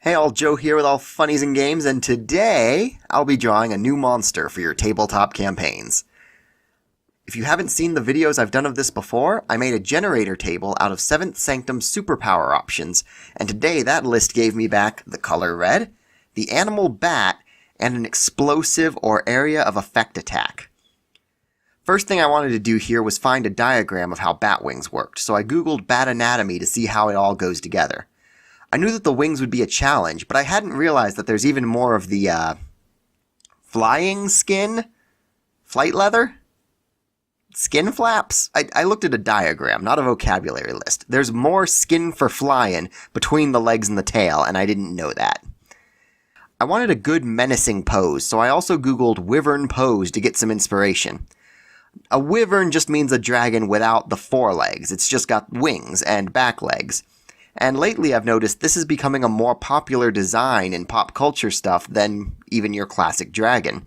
Hey all, Joe here with all funnies and games, and today I'll be drawing a new monster for your tabletop campaigns. If you haven't seen the videos I've done of this before, I made a generator table out of 7th Sanctum superpower options, and today that list gave me back the color red, the animal bat, and an explosive or area of effect attack. First thing I wanted to do here was find a diagram of how bat wings worked, so I googled bat anatomy to see how it all goes together. I knew that the wings would be a challenge, but I hadn't realized that there's even more of the, flying skin? Flight leather? Skin flaps? I looked at a diagram, not a vocabulary list. There's more skin for flying between the legs and the tail, and I didn't know that. I wanted a good menacing pose, so I also googled wyvern pose to get some inspiration. A wyvern just means a dragon without the forelegs. It's just got wings and back legs. And lately I've noticed this is becoming a more popular design in pop culture stuff than even your classic dragon.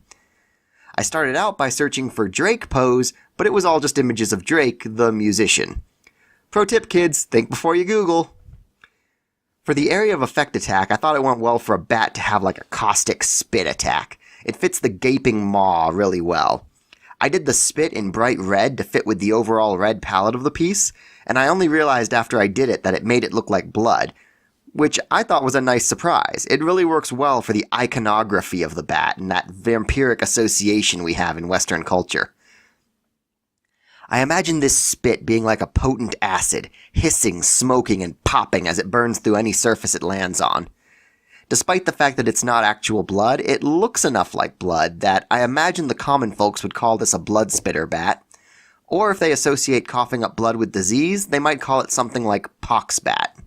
I started out by searching for Drake pose, but it was all just images of Drake, the musician. Pro tip, kids, think before you Google. For the area of effect attack, I thought it went well for a bat to have like a caustic spit attack. It fits the gaping maw really well. I did the spit in bright red to fit with the overall red palette of the piece, and I only realized after I did it that it made it look like blood, which I thought was a nice surprise. It really works well for the iconography of the bat and that vampiric association we have in Western culture. I imagine this spit being like a potent acid, hissing, smoking, and popping as it burns through any surface it lands on. Despite the fact that it's not actual blood, it looks enough like blood that I imagine the common folks would call this a blood spitter bat. Or if they associate coughing up blood with disease, they might call it something like POX bat.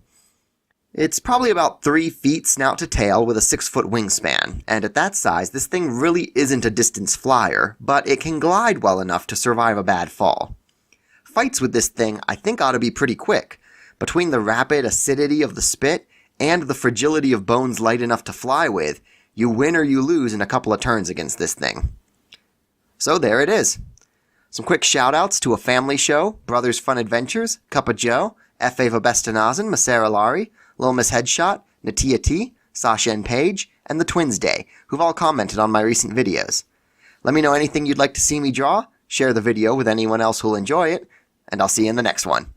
It's probably about 3 feet snout to tail with a 6-foot wingspan, and at that size this thing really isn't a distance flyer, but it can glide well enough to survive a bad fall. Fights with this thing I think ought to be pretty quick. Between the rapid acidity of the spit and the fragility of bones light enough to fly with, you win or you lose in a couple of turns against this thing. So there it is. Some quick shoutouts to A Family Show, Brothers Fun Adventures, Cup of Joe, F. Ava Bestanazen, Masera Lari, Lil Miss Headshot, Natia T, Sasha and Paige, and the Twins Day, who've all commented on my recent videos. Let me know anything you'd like to see me draw, share the video with anyone else who'll enjoy it, and I'll see you in the next one.